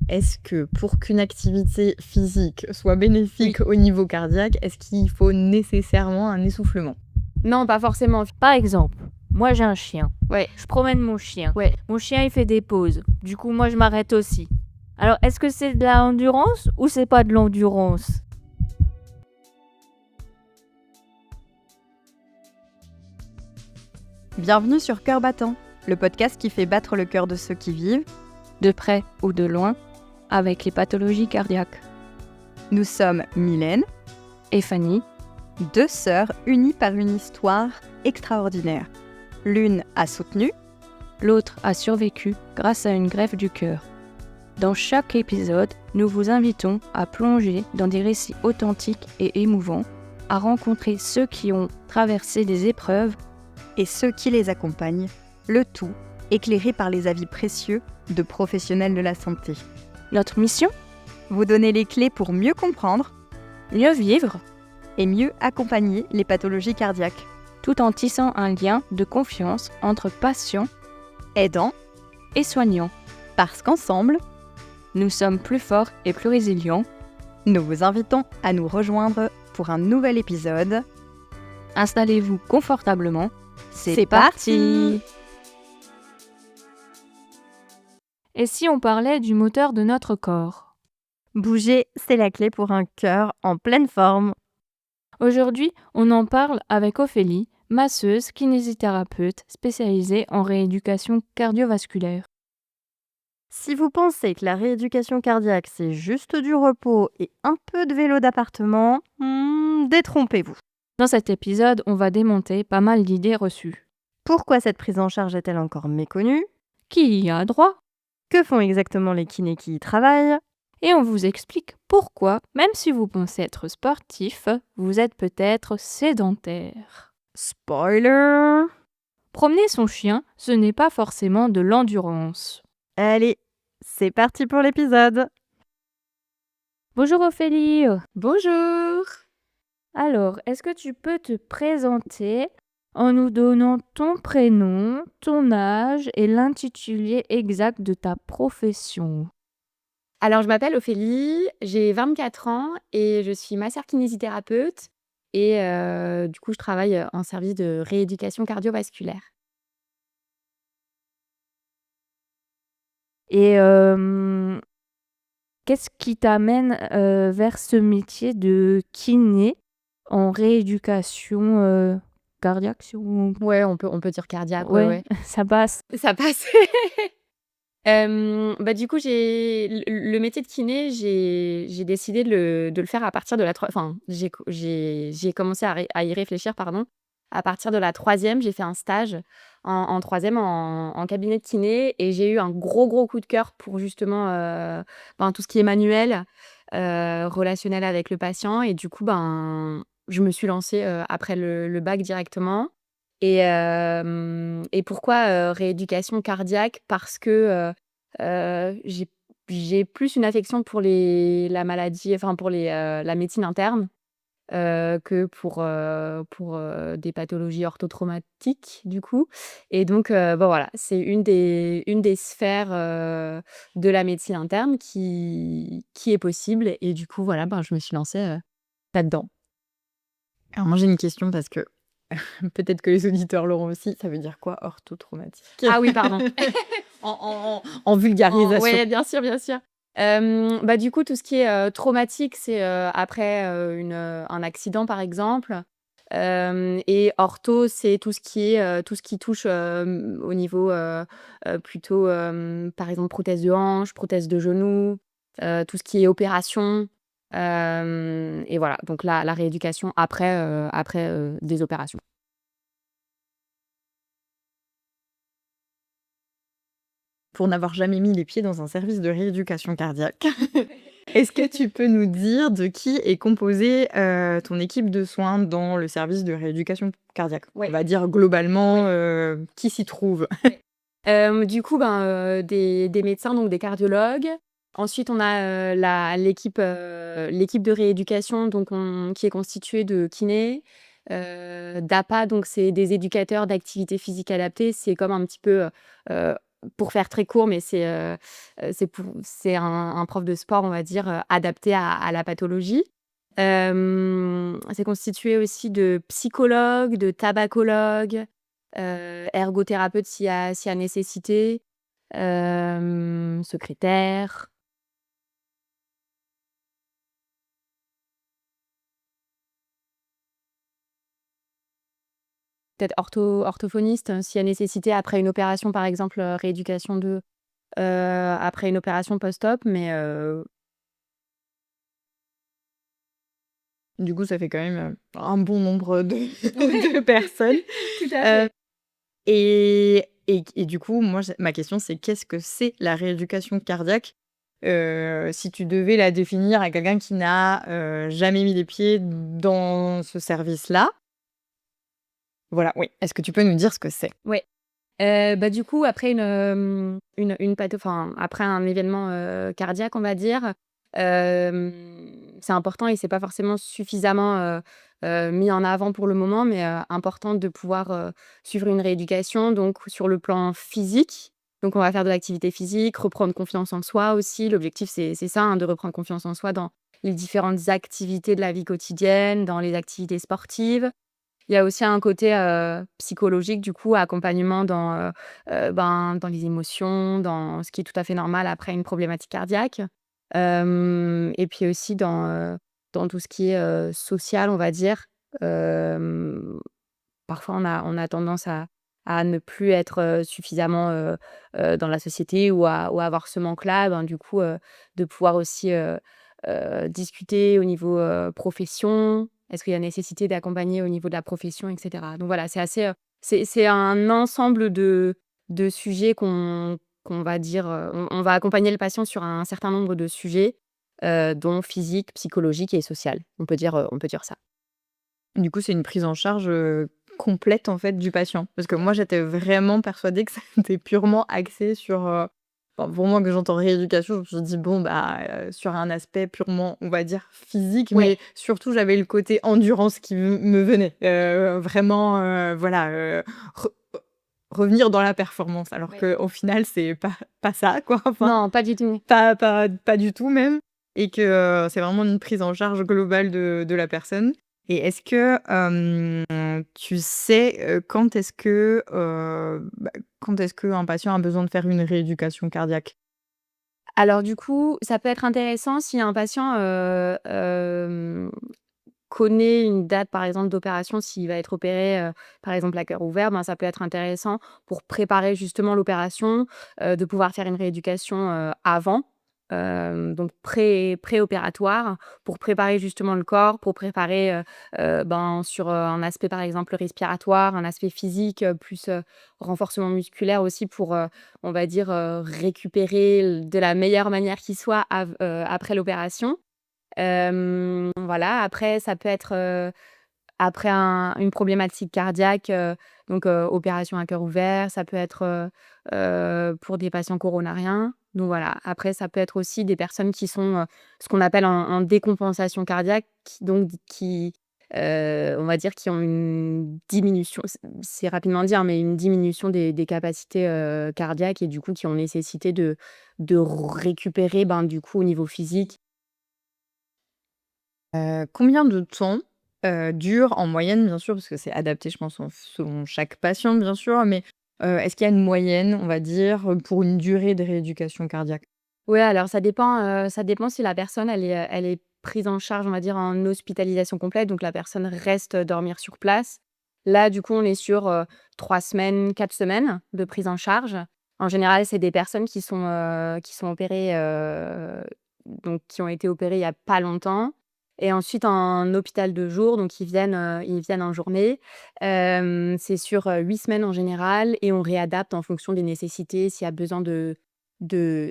est-ce que pour qu'une activité physique soit bénéfique au niveau cardiaque, est-ce qu'il faut nécessairement un essoufflement? Non, pas forcément. Par exemple, moi j'ai un chien. Ouais. Je promène mon chien. Ouais. Mon chien il fait des pauses. Du coup, moi je m'arrête aussi. Alors, est-ce que c'est de l'endurance ou c'est pas de l'endurance? Bienvenue sur Cœur battant, le podcast qui fait battre le cœur de ceux qui vivent, De près ou de loin, avec les pathologies cardiaques. Nous sommes Mylène, Et Fanny, deux sœurs unies par une histoire extraordinaire. L'une a soutenu, l'autre a survécu grâce à une greffe du cœur. Dans chaque épisode, nous vous invitons à plonger dans des récits authentiques et émouvants, à rencontrer ceux qui ont traversé des épreuves et ceux qui les accompagnent, le tout éclairé par les avis précieux de professionnels de la santé. Notre mission ? Vous donner les clés pour mieux comprendre Mieux vivre, et mieux accompagner les pathologies cardiaques, tout en tissant un lien de confiance entre patients aidants et soignants. parce qu'ensemble, Nous sommes plus forts et plus résilients. nous vous invitons à nous rejoindre pour un nouvel épisode. Installez-vous confortablement. C'est parti. Et si on parlait du moteur de notre corps ? Bouger, c'est la clé pour un cœur en pleine forme. Aujourd'hui, on en parle avec Ophélie, masseuse, kinésithérapeute spécialisée en rééducation cardiovasculaire. Si vous pensez que la rééducation cardiaque, c'est juste du repos et un peu de vélo d'appartement, détrompez-vous. Dans cet épisode, on va démonter pas mal d'idées reçues. Pourquoi cette prise en charge est-elle encore méconnue? Qui y a droit ? Que font exactement les kinés qui y travaillent? Et on vous explique pourquoi, même si vous pensez être sportif, vous êtes peut-être sédentaire. Spoiler! Promener son chien, ce n'est pas forcément de l'endurance. Allez, c'est parti pour l'épisode. Bonjour Ophélie. Bonjour! Alors, est-ce que tu peux te présenter en nous donnant ton prénom, ton âge et l'intitulé exact de ta profession ? Alors, je m'appelle Ophélie, j'ai 24 ans et je suis masseur kinésithérapeute et du coup, je travaille en service de rééducation cardiovasculaire. Et qu'est-ce qui t'amène vers ce métier de kiné en rééducation cardiaque Ouais, on peut dire cardiaque, Ouais, ouais. ça passe. Ça passe. Du coup, le métier de kiné, j'ai décidé de le faire à partir de la j'ai commencé à y réfléchir, pardon, à partir de la 3e. J'ai fait un stage en 3e en cabinet de kiné et j'ai eu un gros coup de cœur pour justement tout ce qui est manuel, relationnel avec le patient. Et du coup, je me suis lancée après le bac directement. Et pourquoi rééducation cardiaque? Parce que j'ai plus une affection pour la maladie, pour la médecine interne, que pour des pathologies orthotraumatiques, du coup. Et donc, voilà, c'est une des sphères de la médecine interne qui est possible. Et du coup, voilà, je me suis lancée là-dedans. Alors moi j'ai une question parce que peut-être que les auditeurs l'auront aussi. Ça veut dire quoi orthotraumatique? Ah oui, pardon. En vulgarisation. Oui, bien sûr, bien sûr. Du coup, tout ce qui est traumatique, c'est après un accident, par exemple. Et ortho, c'est tout ce qui touche au niveau plutôt, par exemple, prothèse de hanche, prothèse de genou, tout ce qui est opération. Et voilà, donc la rééducation après des opérations. Pour n'avoir jamais mis les pieds dans un service de rééducation cardiaque, est-ce que tu peux nous dire de qui est composée ton équipe de soins dans le service de rééducation cardiaque? Ouais. On va dire globalement qui s'y trouve. Du coup, des médecins, donc des cardiologues. Ensuite, on a l'équipe de rééducation, donc qui est constituée de kinés, d'APA, donc c'est des éducateurs d'activité physique adaptée. C'est comme un petit peu pour faire très court, mais c'est un prof de sport, on va dire, adapté à la pathologie. C'est constitué aussi de psychologues, de tabacologues, ergothérapeutes s'il y a nécessité, secrétaire. Peut-être orthophoniste, s'il y a nécessité après une opération, par exemple, rééducation après une opération post-op, mais Du coup, ça fait quand même, un bon nombre de de personnes. tout à Heu fait. et du coup, moi, ma question, c'est qu'est-ce que c'est la rééducation cardiaque? Si tu devais la définir à quelqu'un qui n'a, jamais mis les pieds dans ce service-là? Voilà, oui. Est-ce que tu peux nous dire ce que c'est? Ouais. Bah, du coup, après après un événement, cardiaque, on va dire, c'est important et c'est pas forcément suffisamment, mis en avant pour le moment, mais important de pouvoir, suivre une rééducation, donc sur le plan physique. Donc on va faire de l'activité physique, reprendre confiance en soi aussi. L'objectif, c'est ça, hein, de reprendre confiance en soi dans les différentes activités de la vie quotidienne, dans les activités sportives. Il y a aussi un côté, psychologique du coup, accompagnement dans les émotions, dans ce qui est tout à fait normal après une problématique cardiaque. Et puis aussi dans tout ce qui est, social, on va dire. Hem, Parfois on a tendance à ne plus être, suffisamment, dans la société ou à avoir ce manque-là. Ben, du coup, de pouvoir aussi, discuter au niveau, profession. Est-ce qu'il y a nécessité d'accompagner au niveau de la profession et cetera? Donc voilà, c'est un ensemble de sujets qu'on va dire, on va accompagner le patient sur un certain nombre de sujets, dont physique, psychologique et social. On peut dire ça. Du coup, c'est une prise en charge, complète, en fait, du patient? Parce que moi, j'étais vraiment persuadée que c'était purement axé sur, enfin, pour moi, que j'entends rééducation, je me suis dit: «Bon, bah, sur un aspect purement, on va dire, physique», Ouais, mais surtout, j'avais le côté endurance qui me venait. Vraiment, voilà, re revenir dans la performance, alors ouais. qu'au final, c'est pas ça, quoi, enfin, Non, pas du tout. pas du tout même, et que, c'est vraiment une prise en charge globale de la personne. Et est-ce que, tu sais, quand est-ce qu'un patient a besoin de faire une rééducation cardiaque? Alors du coup, ça peut être intéressant si un patient, connaît une date, par exemple, d'opération, s'il va être opéré, par exemple, à cœur ouvert, ben, ça peut être intéressant pour préparer justement l'opération, de pouvoir faire une rééducation, avant, donc préopératoire, pour préparer justement le corps, pour préparer, ben, sur, un aspect, par exemple, respiratoire, un aspect physique, plus, renforcement musculaire aussi pour, on va dire, récupérer de la meilleure manière qui soit après l'opération. Voilà, après ça peut être, après une problématique cardiaque, donc opération à cœur ouvert, ça peut être, pour des patients coronariens. Donc voilà, après ça peut être aussi des personnes qui sont, ce qu'on appelle en décompensation cardiaque, on va dire qui ont une diminution, c'est rapidement dire, mais une diminution des capacités, cardiaques et du coup qui ont nécessité de récupérer, ben, du coup au niveau physique. Combien de temps, dure en moyenne, bien sûr, parce que c'est adapté, je pense, selon chaque patient, bien sûr, mais, est-ce qu'il y a une moyenne, on va dire, pour une durée de rééducation cardiaque? Ouais, alors ça dépend si la personne elle est prise en charge, on va dire, en hospitalisation complète, donc la personne reste, dormir sur place. Là, du coup, on est sur, 3 semaines, 4 semaines de prise en charge. En général, c'est des personnes qui sont opérées, donc qui ont été opérées il y a pas longtemps et ensuite en hôpital de jour, donc ils viennent en journée. C'est sur, 8 semaines en général et on réadapte en fonction des nécessités, s'il y a besoin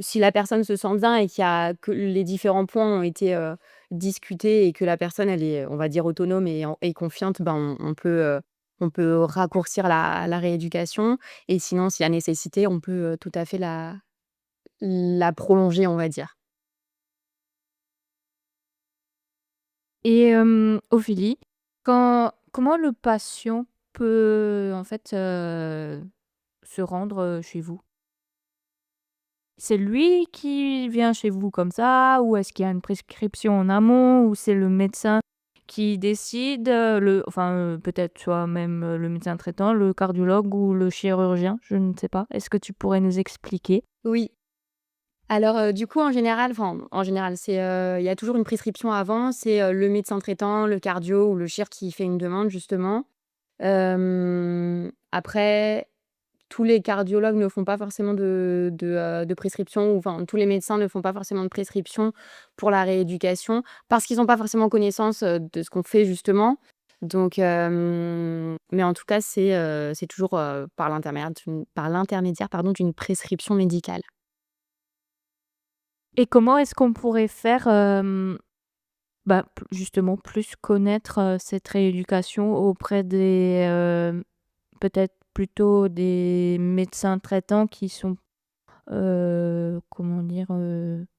si la personne se sent bien et que les différents points ont été, discutés et que la personne elle est, on va dire autonome et confiante, ben, on peut raccourcir la rééducation et sinon s'il y a nécessité, on peut, tout à fait la prolonger, on va dire. Et Ophélie, comment le patient peut, en fait, se rendre, chez vous? C'est lui qui vient chez vous comme ça ou est-ce qu'il y a une prescription en amont ou c'est le médecin qui décide, peut-être soit même, le médecin traitant, le cardiologue ou le chirurgien, je ne sais pas. Est-ce que tu pourrais nous expliquer? Oui. Alors, du coup, en général, il y a toujours une prescription avant. C'est, le médecin traitant, le cardio ou le chir qui fait une demande justement. Après, tous les cardiologues ne font pas forcément de prescription ou enfin, tous les médecins ne font pas forcément de prescription pour la rééducation parce qu'ils ont pas forcément connaissance, de ce qu'on fait justement. Donc, mais en tout cas, c'est toujours, par l'intermédiaire, pardon, d'une prescription médicale. Et comment est-ce qu'on pourrait faire, justement plus connaître, cette rééducation auprès des, peut-être plutôt des médecins traitants qui sont, comment dire?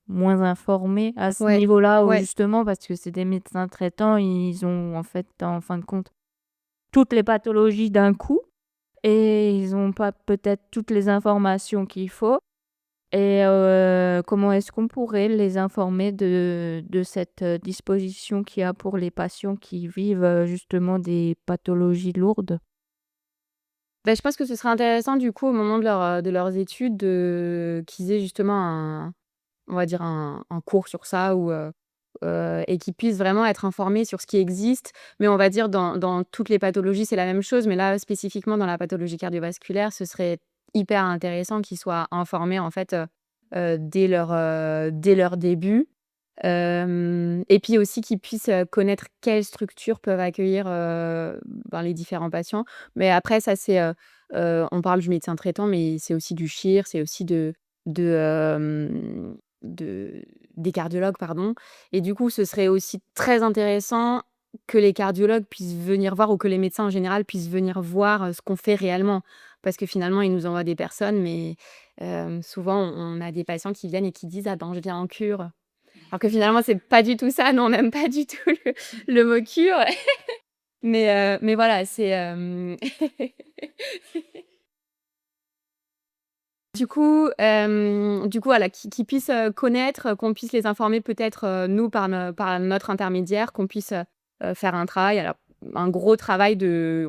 Moins informés à ce Ouais, niveau-là ou ouais. justement parce que c'est des médecins traitants, ils ont en fait, en fin de compte, toutes les pathologies d'un coup et ils ont pas peut-être toutes les informations qu'il faut et comment est-ce qu'on pourrait les informer de cette, disposition qu'il y a pour les patients qui vivent, justement des pathologies lourdes? Bah, je pense que ce serait intéressant du coup au moment de leurs études qu'ils aient justement on va dire un cours sur ça et qu'ils puissent vraiment être informés sur ce qui existe. Mais on va dire dans toutes les pathologies, c'est la même chose, mais là, spécifiquement dans la pathologie cardiovasculaire, ce serait hyper intéressant qu'ils soient informés en fait, dès leur début. Et puis aussi qu'ils puissent, connaître quelles structures peuvent accueillir, les différents patients. Mais après ça on parle du médecin traitant, mais c'est aussi du chir, c'est aussi de, de des cardiologues, pardon. Et du coup, ce serait aussi très intéressant que les cardiologues puissent venir voir ou que les médecins en général puissent venir voir, ce qu'on fait réellement. Parce que finalement, ils nous envoient des personnes, mais souvent on a des patients qui viennent et qui disent: «Ah ben, je viens en cure». Alors que finalement, c'est pas du tout ça. Nous, on n'aime pas du tout le mot cure. Mais voilà, du coup, voilà, qu'ils puissent, connaître, qu'on puisse les informer peut-être, nous par notre intermédiaire, qu'on puisse, faire un travail, alors un gros travail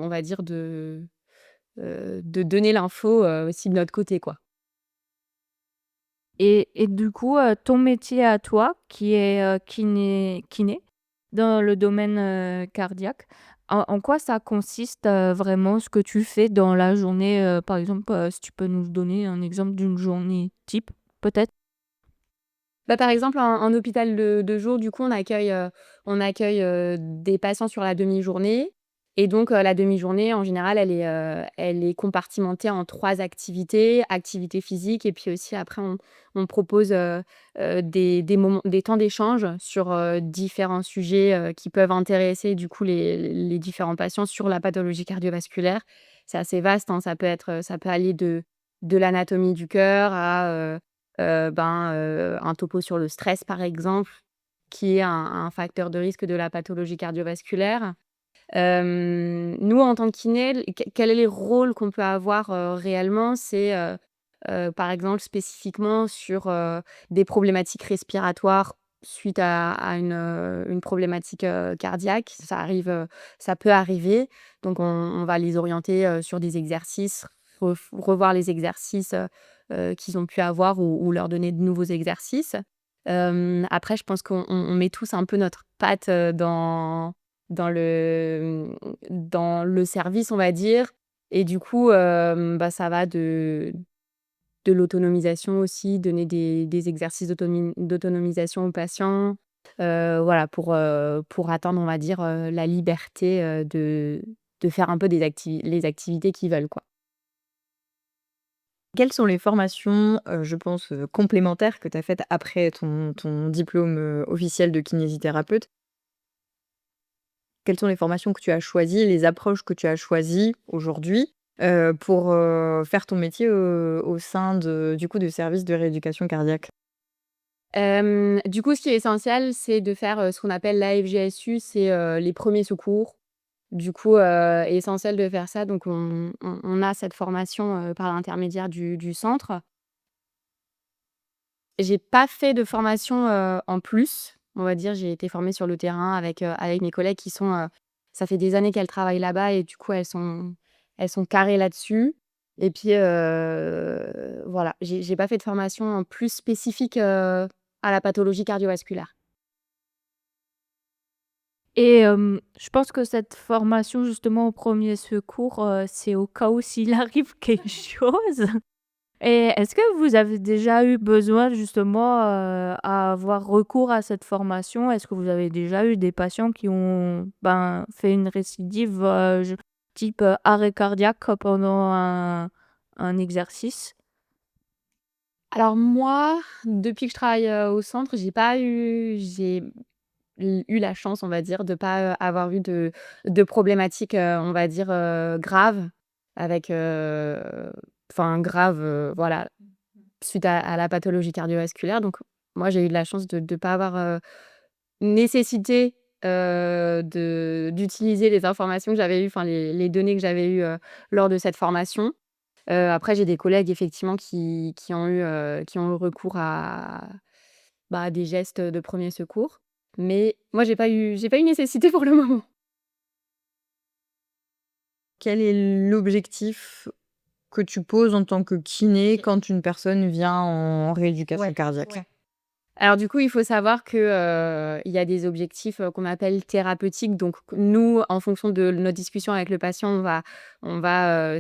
on va dire de donner l'info, aussi de notre côté, quoi. Et du coup, ton métier à toi qui est, kiné dans le domaine, cardiaque, en quoi ça consiste, vraiment ce que tu fais dans la journée? Par exemple, si tu peux nous donner un exemple d'une journée type, peut-être? Bah, par exemple, en hôpital de jour, du coup, on accueille, des patients sur la demi-journée et donc la demi-journée, en général, elle est compartimentée en 3 activités. Activité physique et puis aussi après on propose, des temps d'échange sur, différents sujets, qui peuvent intéresser du coup les différents patients sur la pathologie cardiovasculaire. C'est assez vaste, hein, ça peut aller de l'anatomie du cœur à, un topo sur le stress, par exemple, qui est un facteur de risque de la pathologie cardiovasculaire. Nous, en tant que kiné, quel est les rôles qu'on peut avoir, réellement? C'est, par exemple, spécifiquement sur, des problématiques respiratoires suite à une problématique, cardiaque. Ça peut arriver. Donc on va les orienter, sur des exercices, revoir les exercices, qu'ils ont pu avoir ou leur donner de nouveaux exercices. Après je pense qu'on met tous un peu notre patte, dans dans le service, on va dire. Et du coup, ça va de l'autonomisation aussi, donner des exercices d'autonomisation aux patients, voilà pour atteindre, on va dire, la liberté, de faire un peu les activités qu'ils veulent, quoi. Quelles sont les formations, je pense, complémentaires que tu as faites après ton diplôme, officiel de kinésithérapeute? Quelles sont les formations que tu as choisies, les approches que tu as choisies aujourd'hui, pour, faire ton métier, au sein du coup, du service de rééducation cardiaque? Du coup, ce qui est essentiel, c'est de faire, ce qu'on appelle l'AFGSU, c'est, les premiers secours. Du coup, essentiel de faire ça, donc on a cette formation, par l'intermédiaire du centre. j'ai pas fait de formation, en plus, on va dire. J'ai été formée sur le terrain avec mes collègues qui sont, ça fait des années qu'elles travaillent là-bas et du coup, elles sont carrées là-dessus et puis, voilà, j'ai pas fait de formation en plus spécifique, à la pathologie cardiovasculaire. Et je pense que cette formation justement au premier secours, c'est au cas où s'il arrive quelque chose. Et est-ce que vous avez déjà eu besoin justement, à avoir recours à cette formation? Est-ce que vous avez déjà eu des patients qui ont, ben, fait une récidive, je type, arrêt cardiaque pendant un exercice? Alors moi, depuis que je travaille, au centre, j'ai eu la chance, on va dire, de pas, avoir eu de problématiques, on va dire, graves avec, enfin graves, voilà, suite à la pathologie cardiovasculaire. Donc moi, j'ai eu de la chance de pas avoir, nécessité, d'utiliser les informations que j'avais eues, enfin les données que j'avais eues, lors de cette formation. Après j'ai des collègues effectivement qui ont eu recours à, bah, à des gestes de premier secours. Mais moi j'ai pas eu nécessité pour le moment. Quel est l'objectif que tu poses en tant que kiné quand une personne vient en rééducation cardiaque? Ouais. Alors du coup, il faut savoir que, il y a des objectifs, qu'on appelle thérapeutiques. Donc nous, en fonction de notre discussion avec le patient,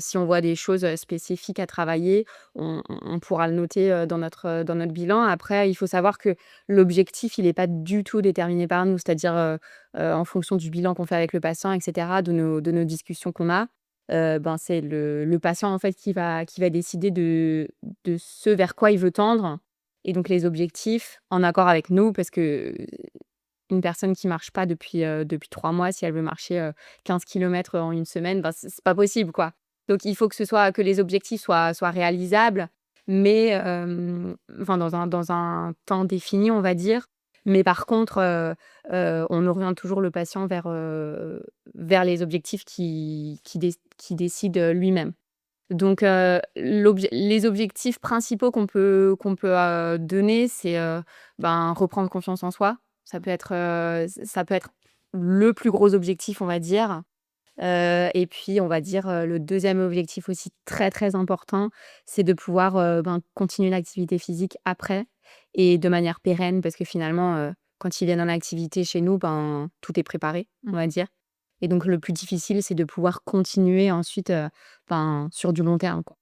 si on voit des choses, spécifiques à travailler, on pourra le noter, dans notre bilan. Après, il faut savoir que l'objectif, il est pas du tout déterminé par nous. C'est-à-dire, en fonction du bilan qu'on fait avec le patient et cetera, de nos discussions qu'on a, ben, c'est le patient, en fait, qui va décider de ce vers quoi il veut tendre et donc les objectifs en accord avec nous parce que, une personne qui marche pas depuis 3 mois, si elle veut marcher, 15 kilomètres en une semaine, ben, c'est pas possible, quoi. Donc il faut que les objectifs soient réalisables, mais enfin dans un temps défini, on va dire. Mais par contre, on oriente toujours le patient vers les objectifs qui décide, lui-même. Donc les objectifs principaux qu'on peut, donner, c'est, ben, reprendre confiance en soi. Ça peut être le plus gros objectif, on va dire. Et puis on va dire, le deuxième objectif aussi très, très important, c'est de pouvoir, ben, continuer l'activité physique après et de manière pérenne parce que finalement, quand ils viennent en activité chez nous, ben, tout est préparé, on va dire. Et donc le plus difficile, c'est de pouvoir continuer ensuite, ben, sur du long terme, quoi.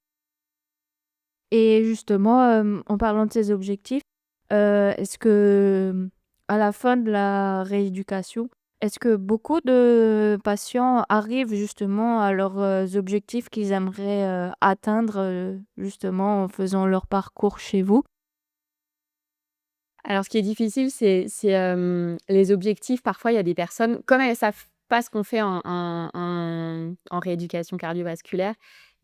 Et justement, en parlant de ces objectifs, est-ce que, à la fin de la rééducation, est-ce que beaucoup de patients arrivent justement à leurs, objectifs qu'ils aimeraient, atteindre, justement en faisant leur parcours chez vous? Alors ce qui est difficile, c'est les objectifs. Parfois, il y a des personnes, comme elles savent pas ce qu'on fait en rééducation cardiovasculaire,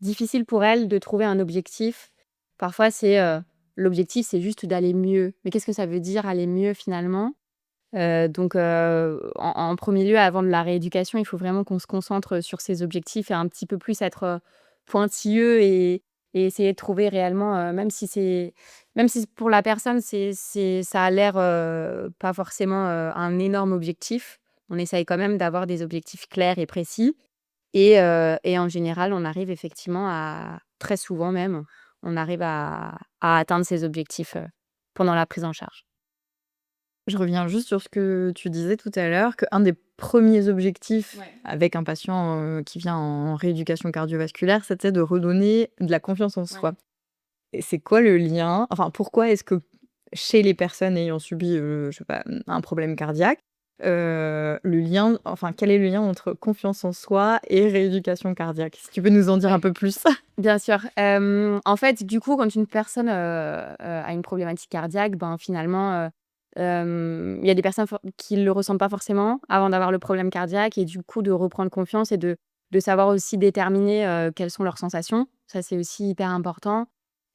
difficile pour elles de trouver un objectif. Parfois, l'objectif, c'est juste d'aller mieux. Mais qu'est-ce que ça veut dire aller mieux finalement? Donc en 1er lieu, avant de la rééducation, il faut vraiment qu'on se concentre sur ces objectifs et un petit peu plus être, pointilleux et essayer de trouver réellement, même si pour la personne, ça a l'air, pas forcément, un énorme objectif. On essaye quand même d'avoir des objectifs clairs et précis et en général, on arrive effectivement à très souvent même, on arrive à atteindre ces objectifs, pendant la prise en charge. Je reviens juste sur ce que tu disais tout à l'heure, qu'un des premiers objectifs avec un patient, qui vient en rééducation cardiovasculaire, c'était de redonner de la confiance en soi. Et c'est quoi le lien? Enfin, pourquoi est-ce que chez les personnes ayant subi, je sais pas, un problème cardiaque, le lien enfin, quel est le lien entre confiance en soi et rééducation cardiaque? Si tu peux nous en dire un peu plus? Bien sûr. En fait, du coup, quand une personne, a une problématique cardiaque, ben, finalement, il y a des personnes qui le ressentent pas forcément avant d'avoir le problème cardiaque et du coup de reprendre confiance et de savoir aussi déterminer, quelles sont leurs sensations. Ça, c'est aussi hyper important.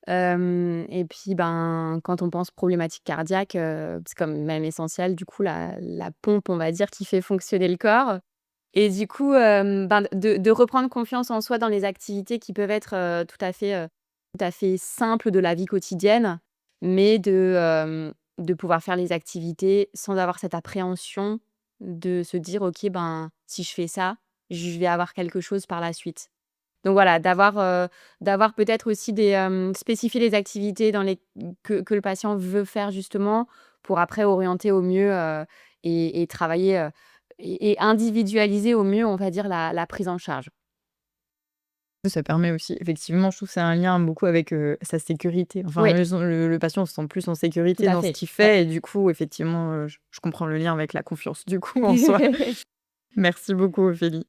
Et puis, ben, quand on pense problématique cardiaque, c'est comme même essentiel, du coup, la pompe, on va dire, qui fait fonctionner le corps. Et du coup, ben, de reprendre confiance en soi dans les activités qui peuvent être, tout à fait simples de la vie quotidienne. mais de pouvoir faire les activités sans avoir cette appréhension de se dire: «OK, ben, si je fais ça, je vais avoir quelque chose par la suite». Donc voilà, d'avoir peut-être aussi spécifier les activités que le patient veut faire justement pour après orienter au mieux, et travailler, et individualiser au mieux, on va dire, la prise en charge. Ça permet aussi effectivement, je trouve que c'est un lien beaucoup avec, sa sécurité. Enfin, Oui, le patient se sent plus en tout sécurité à dans ce fait. qu'il Ouais. fait et du coup, effectivement, je comprends le lien avec la confiance, du coup, en soi. Merci beaucoup, Ophélie.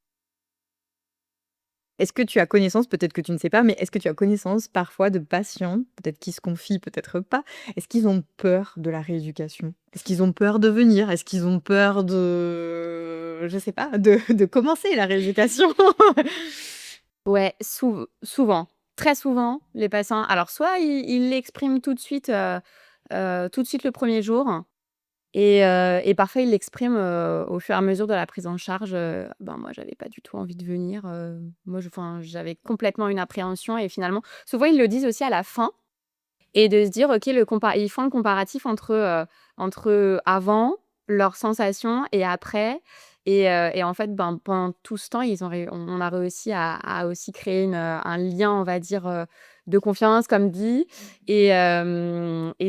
Est-ce que tu as connaissance, peut-être que tu ne sais pas, mais est-ce que tu as connaissance parfois de patients, peut-être qui se confient, peut-être pas, est-ce qu'ils ont peur de la rééducation? Est-ce qu'ils ont peur de venir? Est-ce qu'ils ont peur de je sais pas, de commencer la rééducation? Ouais, souvent, très souvent, les patients alors soit ils l'expriment tout de suite le premier jour et parfois ils l'expriment, au fur et à mesure de la prise en charge, «Ben, moi, j'avais pas du tout envie de venir, moi, j'avais complètement une appréhension» et finalement souvent ils le disent aussi à la fin et de se dire: «OK, ils font le comparatif entre avant, leurs sensations et après et en fait, ben, pendant tout ce temps, ils ont ré on a réussi à aussi créer un lien, on va dire, de confiance comme dit et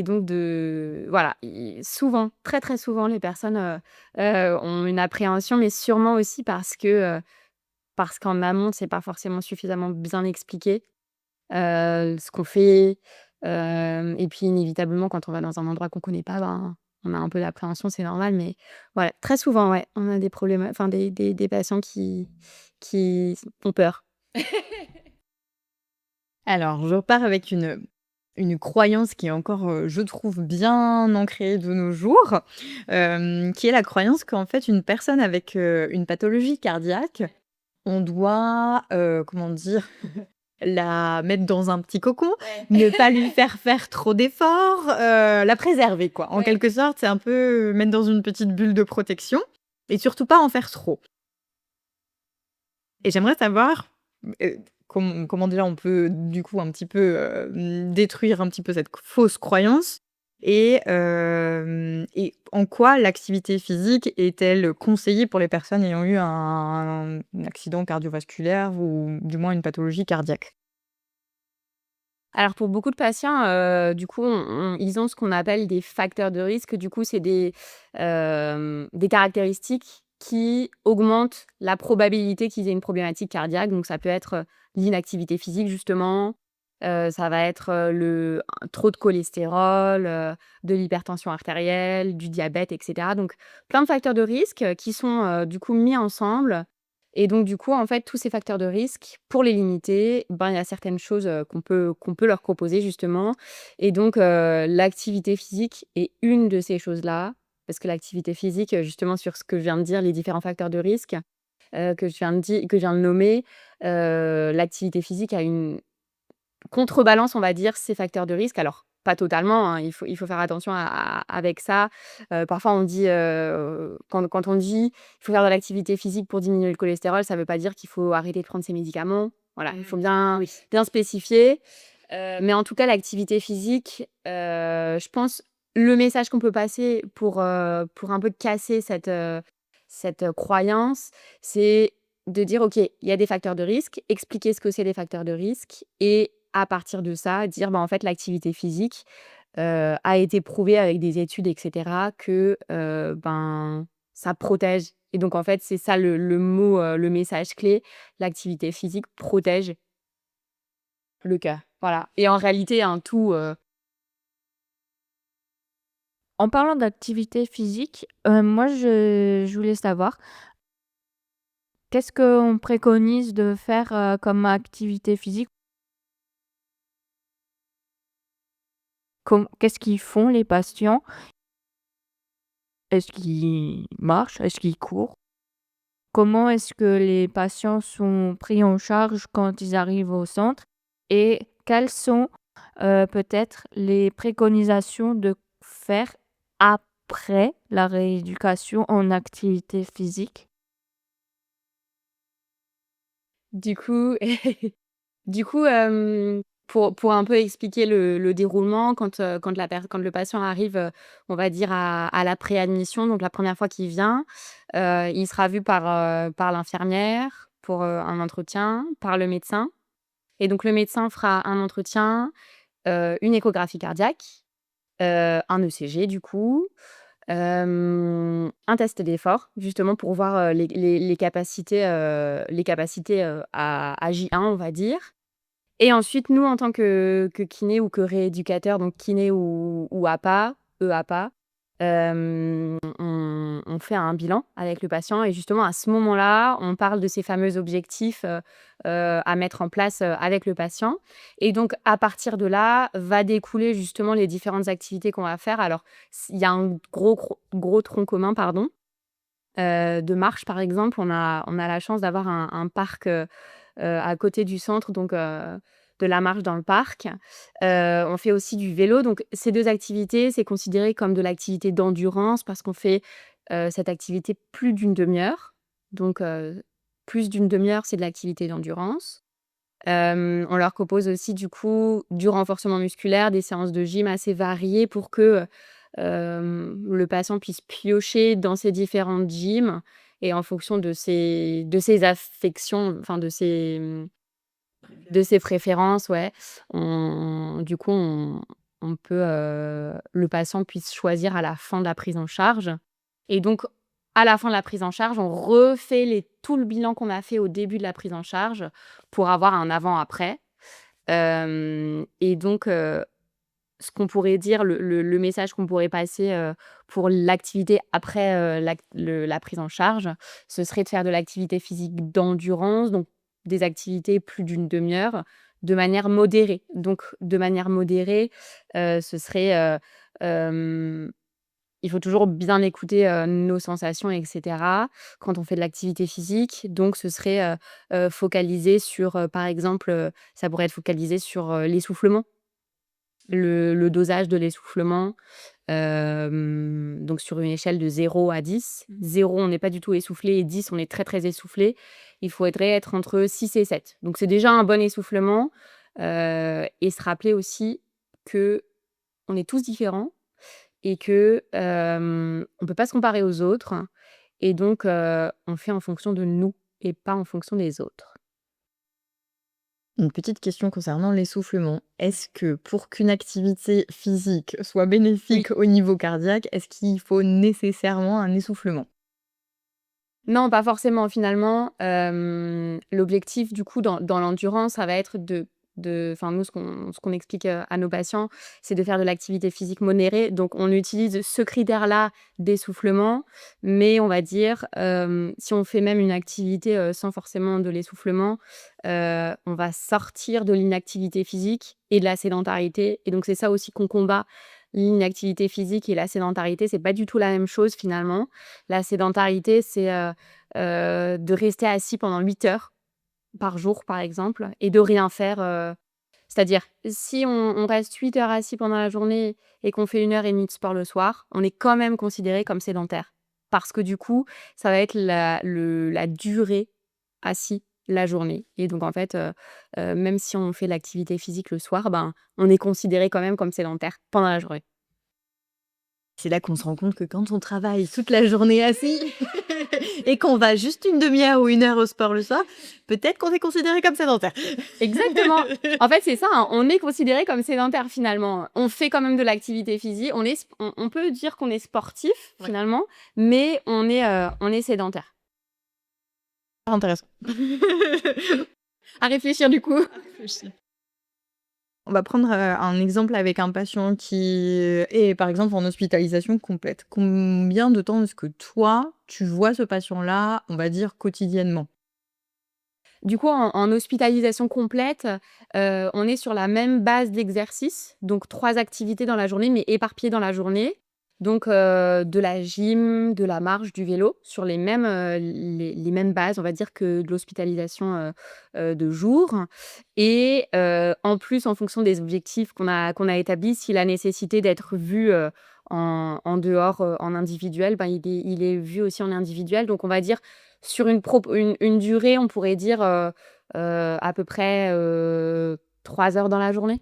donc voilà, souvent, très, très souvent, les personnes, ont une appréhension, mais sûrement aussi parce qu'en amont, c'est pas forcément suffisamment bien expliqué ce qu'on fait, et puis inévitablement quand on va dans un endroit qu'on connaît pas, ben, on a un peu d'appréhension, c'est normal, mais voilà, très souvent, ouais, on a des problèmes, enfin des patients qui ont peur. Alors, je repars avec une croyance qui est encore, je trouve bien ancrée de nos jours, qui est la croyance qu'en fait une personne avec, une pathologie cardiaque, on doit, comment dire? La mettre dans un petit cocon, Ouais. ne pas lui faire trop d'efforts, la préserver quoi. En Ouais. quelque sorte, c'est un peu, mettre dans une petite bulle de protection et surtout pas en faire trop. Et j'aimerais savoir, comment déjà on peut du coup un petit peu, détruire un petit peu cette fausse croyance et en quoi l'activité physique est-elle conseillée pour les personnes ayant eu un accident cardiovasculaire ou du moins une pathologie cardiaque? Alors pour beaucoup de patients, du coup, ils ont ce qu'on appelle des facteurs de risque. Du coup, c'est des caractéristiques qui augmentent la probabilité qu'ils aient une problématique cardiaque. Donc ça peut être, l'inactivité physique justement, ça va être, trop de cholestérol, de l'hypertension artérielle, du diabète et cetera. Donc plein de facteurs de risque, qui sont, du coup mis ensemble et donc du coup, en fait, tous ces facteurs de risque, pour les limiter, ben, il y a certaines choses, qu'on peut leur proposer justement et donc l'activité physique est une de ces choses-là. Parce que l'activité physique, justement sur ce que je viens de dire, les différents facteurs de risque, que je viens de nommer, l'activité physique a une contrebalance, on va dire, ces facteurs de risque. Alors, pas totalement, hein, il faut faire attention avec ça. Parfois, on dit, quand on dit: «Il faut faire de l'activité physique pour diminuer le cholestérol», ça ne veut pas dire qu'il faut arrêter de prendre ses médicaments. Voilà, il faut Oui. bien spécifier. Mais en tout cas, l'activité physique, je pense, le message qu'on peut passer pour un peu casser cette croyance, c'est de dire: «OK, il y a des facteurs de risque», expliquer ce que c'est les facteurs de risque et à partir de ça, dire: «Bah, en fait, l'activité physique, a été prouvé avec des études et cetera que, ben, ça protège» et donc en fait, c'est ça le mot, le message clé. L'activité physique protège le cœur. Voilà et en réalité, hein, En parlant d'activité physique, moi je voulais savoir, qu'est-ce qu'on préconise de faire, comme activité physique? Qu'est-ce qu'ils font les patients? Est-ce qu'ils marchent? Est-ce qu'ils courent? Comment est-ce que les patients sont pris en charge quand ils arrivent au centre? Et quelles sont, peut-être les préconisations de faire après la rééducation en activité physique? du coup du coup, Pour un peu expliquer le déroulement, quand le patient arrive, on va dire à la préadmission, donc la première fois qu'il vient, il sera vu par l'infirmière pour, un entretien, par le médecin et donc le médecin fera un entretien, une échographie cardiaque, un ECG du coup, un test d'effort, justement pour voir, les capacités, à J1 on va dire et ensuite nous en tant que kiné ou que rééducateur, donc kiné ou APA, EAPA, on fait un bilan avec le patient et justement à ce moment-là, on parle de ces fameux objectifs, à mettre en place, avec le patient et donc à partir de là, va découler justement les différentes activités qu'on va faire. Alors il y a un gros tronc commun, pardon, de marche par exemple. On a la chance d'avoir un parc, à côté du centre donc de la marche dans le parc. On fait aussi du vélo donc ces 2 activités, c'est considéré comme de l'activité d'endurance parce qu'on fait, cette activité plus d'une demi-heure. Donc plus d'une demi-heure, c'est de l'activité d'endurance. On leur propose aussi du coup du renforcement musculaire, des séances de gym assez variées pour que, le patient puisse piocher dans ses différentes gyms et en fonction de ses affections, enfin de ses préférences, ouais. On peut, le patient puisse choisir à la fin de la prise en charge et donc à la fin de la prise en charge, on refait tout le bilan qu'on a fait au début de la prise en charge pour avoir un avant-après. Et donc ce qu'on pourrait dire, le message qu'on pourrait passer, pour l'activité après, la prise en charge, ce serait de faire de l'activité physique d'endurance, donc des activités plus d'une demi-heure, de manière modérée. Donc de manière modérée, ce serait, il faut toujours bien écouter, nos sensations et cetera, quand on fait de l'activité physique. Donc ce serait, focalisé sur, par exemple, ça pourrait être focalisé sur, l'essoufflement. Le dosage de l'essoufflement, donc sur une échelle de 0 à 10. 0, on n'est pas du tout essoufflé et 10, on est très, très essoufflé. Il faudrait être entre 6 et 7. Donc c'est déjà un bon essoufflement, et se rappeler aussi qu'on est tous différents et que, on peut pas se comparer aux autres et donc on fait en fonction de nous et pas en fonction des autres. Une petite question concernant l'essoufflement. Est-ce que pour qu'une activité physique soit bénéfique au niveau cardiaque, est-ce qu'il faut nécessairement un essoufflement? Non, pas forcément finalement, l'objectif du coup dans l'endurance, ça va être enfin nous ce qu'on explique, à nos patients, c'est de faire de l'activité physique modérée. Donc on utilise ce critère-là d'essoufflement, mais on va dire, si on fait même une activité, sans forcément de l'essoufflement, on va sortir de l'inactivité physique et de la sédentarité et donc c'est ça aussi qu'on combat. L'inactivité physique et la sédentarité, c'est pas du tout la même chose finalement. La sédentarité, c'est, de rester assis pendant 8 heures par jour, par exemple et de rien faire, c'est-à-dire si on reste 8 heures assis pendant la journée et qu'on fait 1 heure et demie de sport le soir, on est quand même considéré comme sédentaire. Parce que du coup, ça va être la durée assis la journée et donc en fait, même si on fait de l'activité physique le soir, ben, on est considéré quand même comme sédentaire pendant la journée. C'est là qu'on se rend compte que quand on travaille toute la journée assis et qu'on va juste une demi-heure ou 1 heure au sport le soir, peut-être qu'on est considéré comme sédentaire. Exactement. En fait, c'est ça, hein, on est considéré comme sédentaire finalement. On fait quand même de l'activité physique, on peut dire qu'on est sportif Ouais. finalement, mais on est sédentaire. Intéressant. À réfléchir du coup. On va prendre, un exemple avec un patient qui est, par exemple, en hospitalisation complète. Combien de temps est-ce que toi, tu vois ce patient-là, on va dire quotidiennement? Du coup, en hospitalisation complète, on est sur la même base d'exercice, donc 3 activités dans la journée, mais éparpillées dans la journée. Donc, de la gym, de la marche, du vélo, sur les mêmes bases, on va dire, que de l'hospitalisation, de jour et en plus, en fonction des objectifs qu'on a établis, s'il a nécessité d'être vu, en dehors, en individuel, ben, il est vu aussi en individuel. Donc on va dire sur une durée, on pourrait dire, à peu près, 3 heures dans la journée.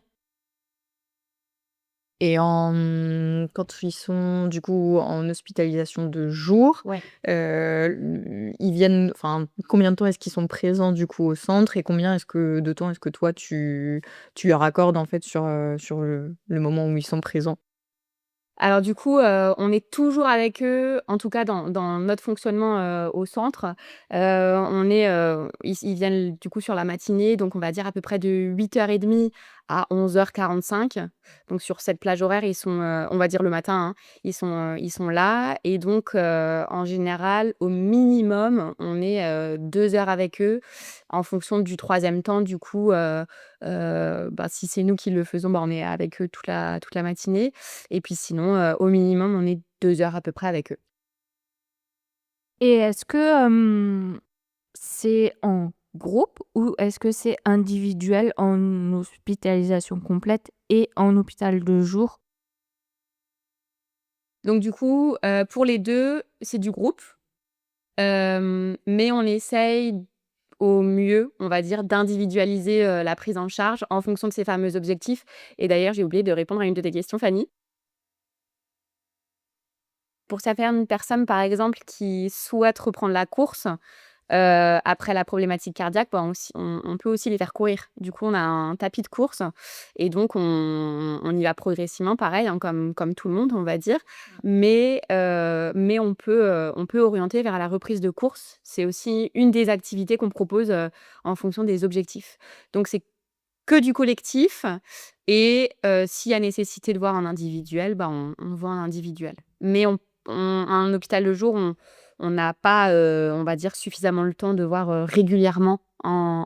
Et quand ils sont du coup en hospitalisation de jour, Ouais. ils viennent enfin, combien de temps est-ce qu'ils sont présents du coup au centre et combien de temps est-ce que toi tu leur accordes en fait sur le moment où ils sont présents? Alors du coup, on est toujours avec eux, en tout cas dans notre fonctionnement, au centre. Ils viennent du coup sur la matinée, donc on va dire à peu près de 8h30 à 11h45. Donc sur cette plage horaire, ils sont, on va dire le matin, hein, ils sont là et donc en général, au minimum, on est, 2 heures avec eux en fonction du troisième temps du coup, bah, si c'est nous qui le faisons, bah, on est avec eux toute la matinée et puis sinon, au minimum, on est 2 heures à peu près avec eux. Et est-ce que, c'est en groupe ou est-ce que c'est individuel en hospitalisation complète et en hôpital de jour? Donc du coup, pour les 2, c'est du groupe, mais on essaye au mieux, on va dire, d'individualiser, la prise en charge en fonction de ces fameux objectifs et d'ailleurs, j'ai oublié de répondre à une de tes questions, Fanny. Pour certaines personnes, par exemple, qui souhaitent reprendre la course, après la problématique cardiaque, bah, on peut aussi les faire courir. Du coup, on a un tapis de course et donc on y va progressivement, pareil, hein, comme tout le monde, on va dire. Mais on peut orienter vers la reprise de course. C'est aussi une des activités qu'on propose, en fonction des objectifs. Donc c'est que du collectif et s'il y a nécessité de voir un individuel, bah, on voit un individuel. Mais un hôpital de jour, on n'a pas, on va dire, suffisamment le temps de voir, régulièrement en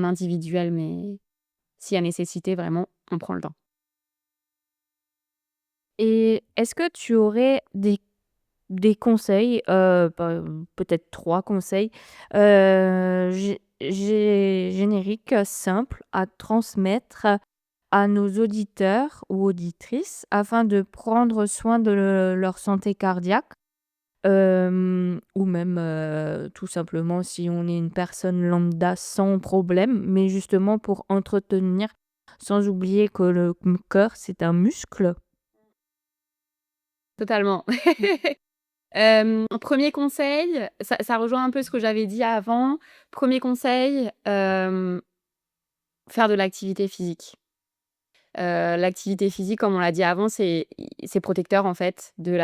individuel, mais s'il y a nécessité, vraiment, on prend le temps. Et est-ce que tu aurais des conseils, peut-être 3 conseils, génériques, simples à transmettre à nos auditeurs ou auditrices afin de prendre soin de leur santé cardiaque? Ou même, tout simplement si on est une personne lambda sans problème, mais justement pour entretenir, sans oublier que le cœur, c'est un muscle. Totalement. 1er conseil, ça rejoint un peu ce que j'avais dit avant. 1er conseil, faire de l'activité physique. L'activité physique, comme on l'a dit avant, c'est protecteur, en fait, de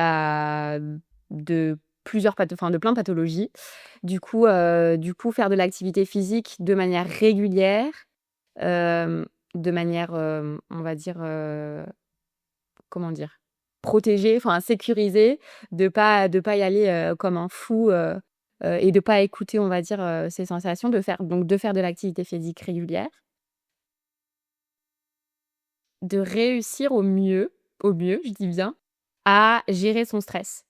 de plein de pathologies. Du coup, faire de l'activité physique de manière régulière, de manière, on va dire, comment dire? Protégée, enfin sécurisée, de pas y aller, comme un fou, et de pas écouter, on va dire, ses sensations, de faire de l'activité physique régulière. De réussir au mieux, je dis bien, à gérer son stress.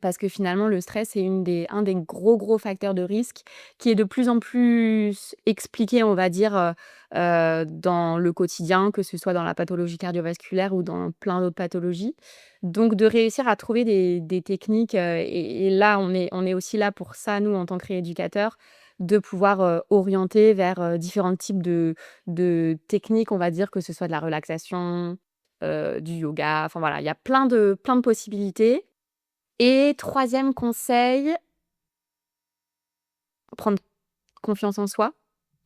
Parce que finalement, le stress est un des gros, gros facteurs de risque qui est de plus en plus expliqué, on va dire, dans le quotidien, que ce soit dans la pathologie cardiovasculaire ou dans plein d'autres pathologies. Donc de réussir à trouver des techniques, et là, on est aussi là pour ça, nous, en tant que rééducateurs, de pouvoir, orienter vers, différents types de techniques, on va dire, que ce soit de la relaxation, du yoga, enfin voilà, il y a plein de possibilités et troisième conseil, prendre confiance en soi,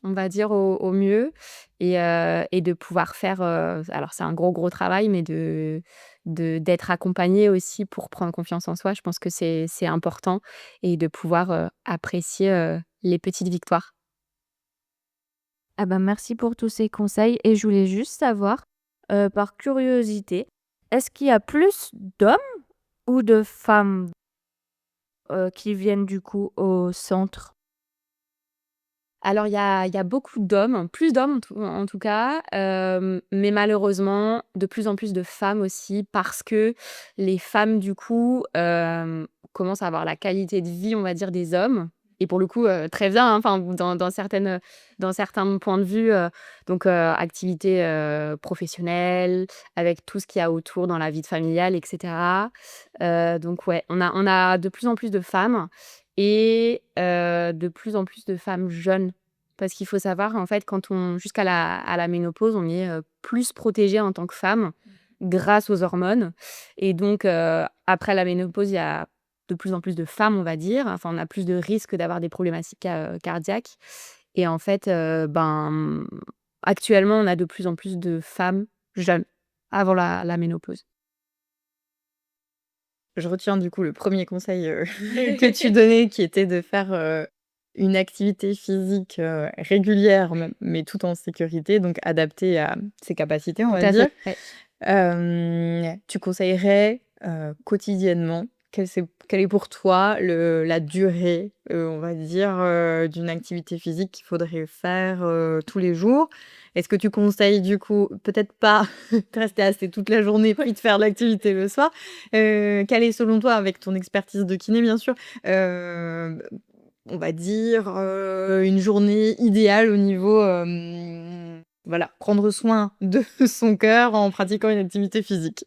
on va dire au mieux et de pouvoir faire, alors c'est un gros, gros travail, mais d'être accompagné aussi pour prendre confiance en soi. Je pense que c'est important et de pouvoir, apprécier, les petites victoires. Ah bah, merci pour tous ces conseils et je voulais juste savoir, par curiosité, est-ce qu'il y a plus d'hommes ou de femmes, qui viennent du coup au centre? Alors il y a beaucoup d'hommes, plus d'hommes en tout cas, mais malheureusement de plus en plus de femmes aussi parce que les femmes du coup, commencent à avoir la qualité de vie, on va dire, des hommes et pour le coup, très bien, hein, enfin dans certains points de vue, donc activités, professionnelles, avec tout ce qu'il y a autour dans la vie familiale et cetera. Donc ouais, on a de plus en plus de femmes et de plus en plus de femmes jeunes Parce qu'il faut savoir, en fait, jusqu'à la ménopause, on est plus protégé en tant que femme grâce aux hormones. Et donc, après la ménopause, il y a de plus en plus de femmes, on va dire. Enfin, on a plus de risques d'avoir des problématiques cardiaques. Et en fait, actuellement, on a de plus en plus de femmes jeunes avant la ménopause. Je retiens du coup le premier conseil que tu donnais, qui était de faire une activité physique régulière, mais tout en sécurité, donc adaptée à ses capacités, on Tout va à dire. fait. Ouais. Tu conseillerais quotidiennement, quelle est pour toi la durée, on va dire, d'une activité physique qu'il faudrait faire tous les jours? Est-ce que tu conseilles du coup, peut-être pas de rester assis toute la journée puis de faire de l'activité le soir? Quelle est selon toi, avec ton expertise de kiné bien sûr, on va dire, une journée idéale au niveau, voilà, prendre soin de son cœur en pratiquant une activité physique?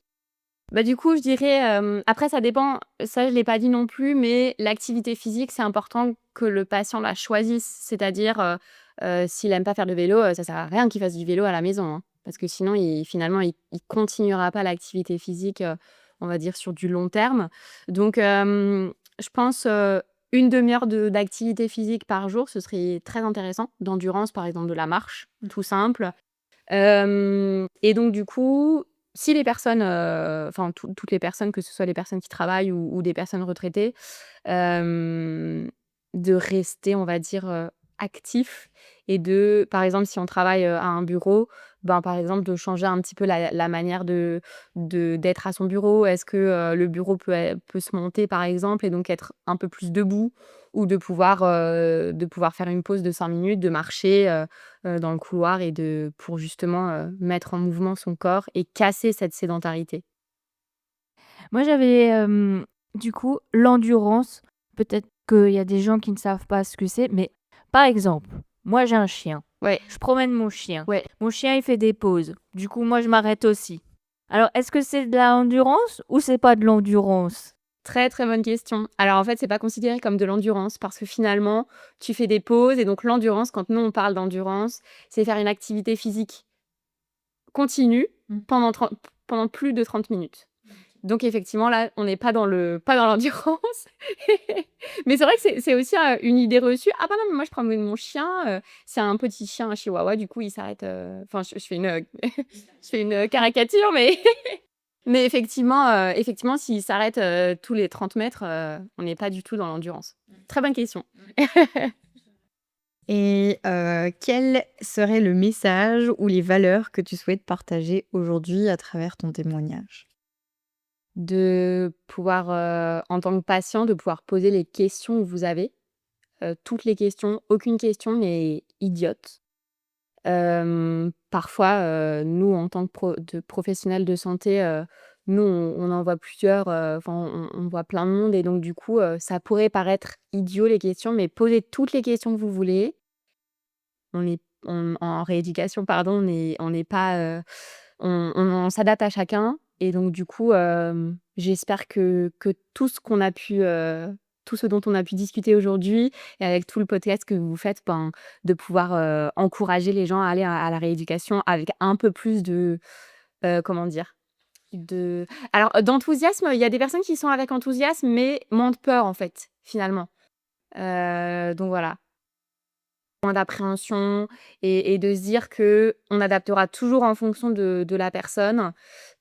Bah, du coup, je dirais, après ça dépend, ça je l'ai pas dit non plus, mais l'activité physique, c'est important que le patient la choisisse. C'est-à-dire, s'il aime pas faire de vélo, ça sert à rien qu'il fasse du vélo à la maison, hein. Parce que sinon finalement, il continuera pas l'activité physique, on va dire sur du long terme. Donc, je pense, 1/2 heure d'activité physique par jour, ce serait très intéressant. D'endurance, par exemple de la marche, tout simple. Et donc du coup, si les personnes, enfin toutes les personnes, que ce soit les personnes qui travaillent ou des personnes retraitées, de rester, on va dire, actifs et par exemple, si on travaille, à un bureau, ben, par exemple, de changer un petit peu la manière d'être à son bureau. Est-ce que, le bureau peut se monter, par exemple, et donc être un peu plus debout ou de pouvoir faire une pause de 5 minutes, de marcher, dans le couloir et pour justement, mettre en mouvement son corps et casser cette sédentarité. Moi, j'avais, du coup, l'endurance. Peut-être qu'il y a des gens qui ne savent pas ce que c'est, mais par exemple, moi, j'ai un chien. Ouais, Je promène mon chien. ouais. Mon chien, il fait des pauses. Du coup, moi, je m'arrête aussi. Alors, est-ce que c'est de l'endurance ou c'est pas de l'endurance? Très, très bonne question. Alors, en fait, c'est pas considéré comme de l'endurance parce que finalement, tu fais des pauses et donc l'endurance, quand nous, on parle d'endurance, c'est faire une activité physique continue Mmh. pendant plus de 30 minutes. Donc effectivement, là, on n'est pas dans l'endurance. Mais c'est vrai que c'est aussi, une idée reçue: «Ah bah non, mais moi je promène mon chien, c'est un petit chien, un chihuahua, du coup il s'arrête», enfin je fais je fais une caricature, mais mais effectivement s'il s'arrête, tous les 30 mètres, on n'est pas du tout dans l'endurance. Très bonne question. Et quel serait le message ou les valeurs que tu souhaites partager aujourd'hui à travers ton témoignage? De pouvoir, en tant que patient, de pouvoir poser les questions que vous avez, toutes les questions, aucune question n'est idiote. Parfois, nous en tant que professionnels de santé, nous on en voit plusieurs, enfin on voit plein de monde et donc du coup, ça pourrait paraître idiot les questions, mais posez toutes les questions que vous voulez. En rééducation, pardon, on n'est pas, on s'adapte à chacun et donc du coup, j'espère que tout ce dont on a pu discuter aujourd'hui et avec tout le podcast que vous faites, ben, de pouvoir, encourager les gens à aller à la rééducation avec un peu plus de, comment dire? Alors, d'enthousiasme, il y a des personnes qui sont avec enthousiasme, mais moins de peur, en fait, finalement. Donc voilà. Moins d'appréhension et de se dire qu'on adaptera toujours en fonction de la personne.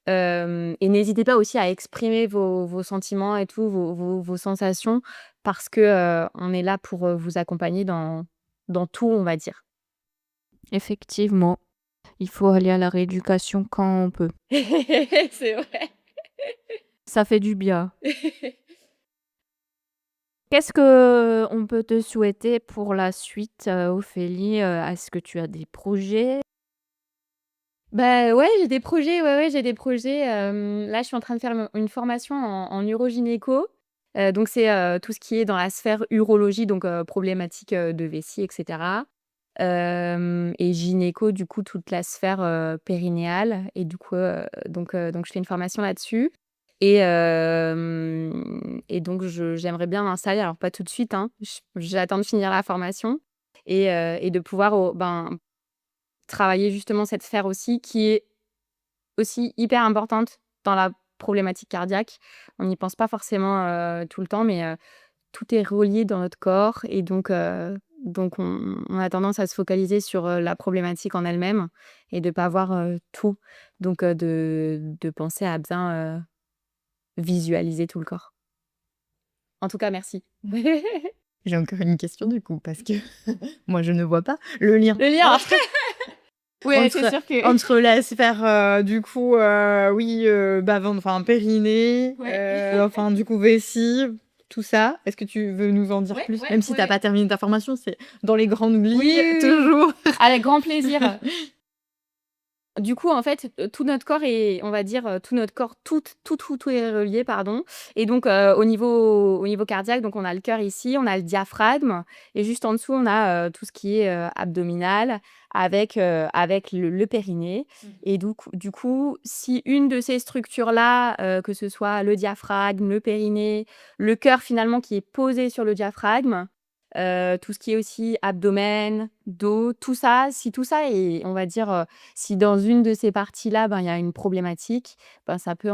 Et n'hésitez pas aussi à exprimer vos sentiments et tout, vos sensations parce que, on est là pour, vous accompagner dans tout, on va dire. Effectivement, il faut aller à la rééducation quand on peut. C'est vrai. Ça fait du bien. Qu'est-ce que on peut te souhaiter pour la suite, Ophélie? Est-ce que tu as des projets? Bah, ouais, j'ai des projets, ouais, ouais, j'ai des projets, là, je suis en train de faire une formation en urogynéco, donc c'est, tout ce qui est dans la sphère urologie, donc problématiques, de vessie et cetera. Et gynéco, du coup, toute la sphère, périnéale et du coup, donc je fais une formation là-dessus et donc j'aimerais bien m'installer, alors pas tout de suite, hein, j'attends de finir la formation et de pouvoir travailler justement cette sphère aussi qui est aussi hyper importante dans la problématique cardiaque. On n'y pense pas forcément tout le temps, mais tout est relié dans notre corps et donc on a tendance à se focaliser sur la problématique en elle-même et de pas voir tout. Donc de penser à bien visualiser tout le corps. En tout cas, merci. J'ai encore une question du coup, parce que moi je ne vois pas le lien. Le lien après. Oui, c'est Entre, sûr que. entre la sphère du coup, enfin périnée, Ouais. enfin du coup vessie, tout ça. Est-ce que tu veux nous en dire Ouais, plus? ouais, Même si t'as ouais. pas terminé ta formation, c'est dans les grandes lignes, Oui. toujours. Avec grand plaisir. Du coup, en fait, tout notre corps est, on va dire, tout notre corps, tout est relié, pardon. Et donc, au niveau cardiaque, donc on a le cœur ici, on a le diaphragme, et juste en dessous, on a tout ce qui est abdominal avec le périnée. Et du coup, si une de ces structures-là, que ce soit le diaphragme, le périnée, le cœur finalement qui est posé sur le diaphragme, tout ce qui est aussi abdomen, dos, tout ça, si tout ça est, on va dire, si dans une de ces parties-là, il y a une problématique, ça peut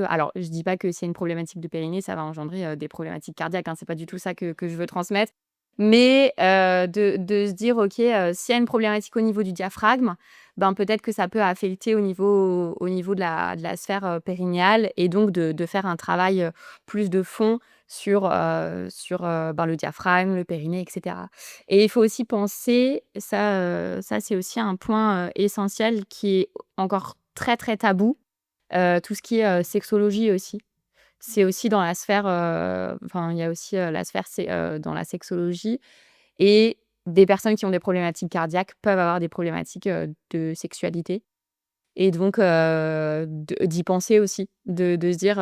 alors je dis pas que s'il y a une problématique de périnée, ça va engendrer, des problématiques cardiaques, hein, c'est pas du tout ça que je veux transmettre. Mais, de se dire: «OK, s'il y a une problématique au niveau du diaphragme, peut-être que ça peut affecter au niveau de la sphère, périnéale et donc de faire un travail, plus de fond sur le diaphragme, le périnée et cetera. Et il faut aussi penser, ça c'est aussi un point, essentiel qui est encore très, très tabou, tout ce qui est, sexologie aussi. C'est aussi dans la sphère, il y a aussi, la sphère dans la sexologie et des personnes qui ont des problématiques cardiaques peuvent avoir des problématiques, de sexualité et donc d'y penser aussi, de se dire,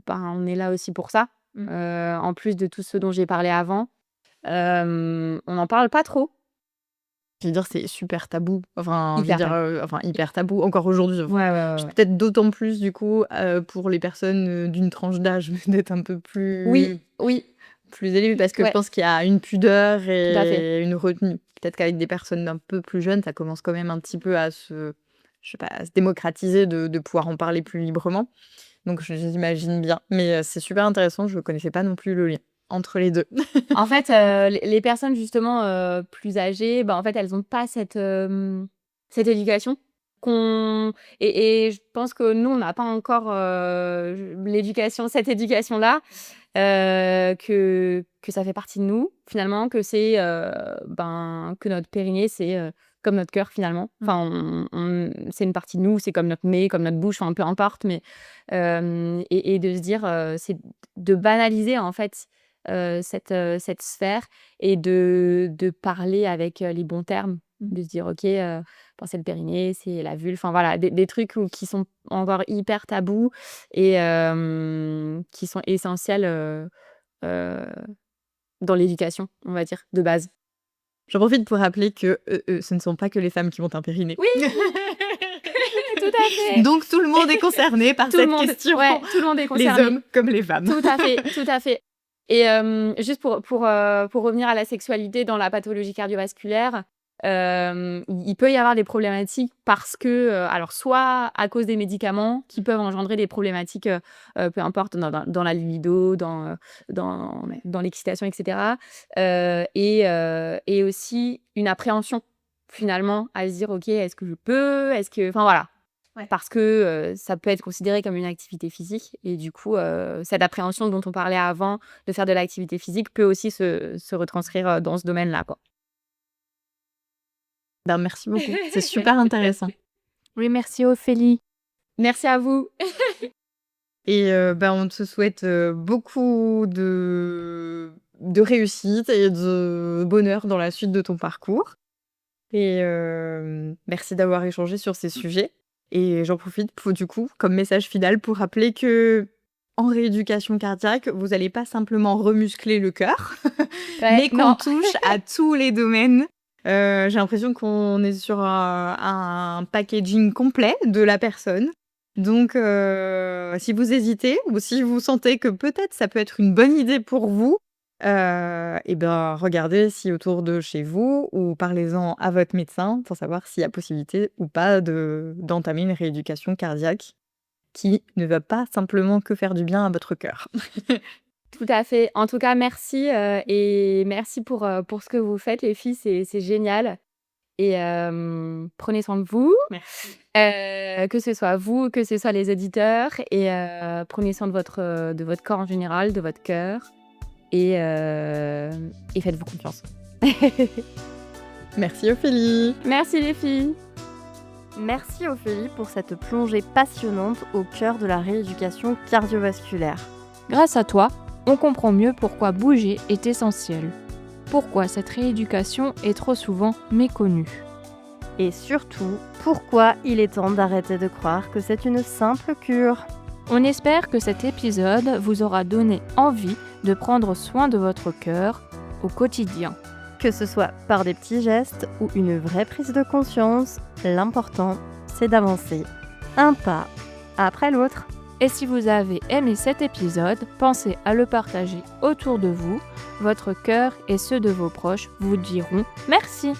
on est là aussi pour ça. En plus de tout ce dont j'ai parlé avant, on n'en parle pas trop. Je veux dire, c'est super tabou. Enfin, je veux Hyper dire, tabou. hyper tabou encore aujourd'hui. Ouais. Peut-être d'autant plus du coup pour les personnes d'une tranche d'âge peut-être un peu Oui, plus élevée parce que je ouais, pense qu'il y a une pudeur tout à fait. et une retenue. Peut-être qu'avec des personnes un peu plus jeunes, ça commence quand même un petit peu à je sais pas, à se démocratiser de pouvoir en parler plus librement. Donc j'imagine bien. Mais c'est super intéressant, je ne connaissais pas non plus le lien entre les deux. En fait, les personnes justement, plus âgées, en fait, elles ont pas cette éducation qu'on et je pense que nous, on n'a pas encore, cette éducation-là, que ça fait partie de nous, finalement, que c'est, que notre périnée, c'est, comme notre cœur, finalement. Enfin, c'est une partie de nous, c'est comme notre nez, comme notre bouche, enfin, peu importe, mais et de se dire, c'est de banaliser, en fait, cette sphère et de parler avec, les bons termes. De se dire: «OK, c'est le périnée, c'est la vulve», enfin voilà, des trucs qui sont encore hyper tabous et qui sont essentiels, heu, dans l'éducation, on va dire, de base. J'en profite pour rappeler que ce ne sont pas que les femmes qui ont un périnée. Oui! Tout à fait! Donc tout le monde est concerné par Tout le cette monde, question. ouais, tout le monde est Les concerné. hommes comme les femmes. Tout à fait. Et juste pour revenir à la sexualité dans la pathologie cardiovasculaire, il peut y avoir des problématiques parce que, alors soit à cause des médicaments qui peuvent engendrer des problématiques, peu importe dans la libido, dans l'excitation et cetera, et aussi une appréhension finalement à se dire: «OK, est-ce que je peux? Est-ce que», enfin voilà. Ouais. Parce que, ça peut être considéré comme une activité physique et du coup, cette appréhension dont on parlait avant de faire de l'activité physique peut aussi se retranscrire, dans ce domaine-là, quoi. Merci beaucoup, c'est super intéressant. Oui, merci Ophélie. Merci à vous. Et on te souhaite beaucoup de réussite et de bonheur dans la suite de ton parcours. Et merci d'avoir échangé sur ces sujets. Et j'en profite du coup, comme message final, pour rappeler que en rééducation cardiaque, vous n'allez pas simplement remuscler le cœur, mais qu'on non. touche à tous les domaines. J'ai l'impression qu'on est sur un packaging complet de la personne. Donc, si vous hésitez ou si vous sentez que peut-être ça peut être une bonne idée pour vous, et ben, regardez si autour de chez vous ou parlez-en à votre médecin pour savoir s'il y a possibilité ou pas d'entamer une rééducation cardiaque qui ne va pas simplement que faire du bien à votre cœur. Tout à fait. En tout cas, merci, et merci pour ce que vous faites les filles, c'est génial et prenez soin de vous, Merci. que ce soit vous, que ce soit les auditeurs et prenez soin de votre corps en général, de votre cœur et faites-vous confiance. Merci Ophélie. Merci les filles. Merci Ophélie pour cette plongée passionnante au cœur de la rééducation cardiovasculaire. Grâce à toi, on comprend mieux pourquoi bouger est essentiel. Pourquoi cette rééducation est trop souvent méconnue. Et surtout, pourquoi il est temps d'arrêter de croire que c'est une simple cure. On espère que cet épisode vous aura donné envie de prendre soin de votre cœur au quotidien. Que ce soit par des petits gestes ou une vraie prise de conscience, l'important, c'est d'avancer un pas après l'autre. Et si vous avez aimé cet épisode, pensez à le partager autour de vous. Votre cœur et ceux de vos proches vous diront merci.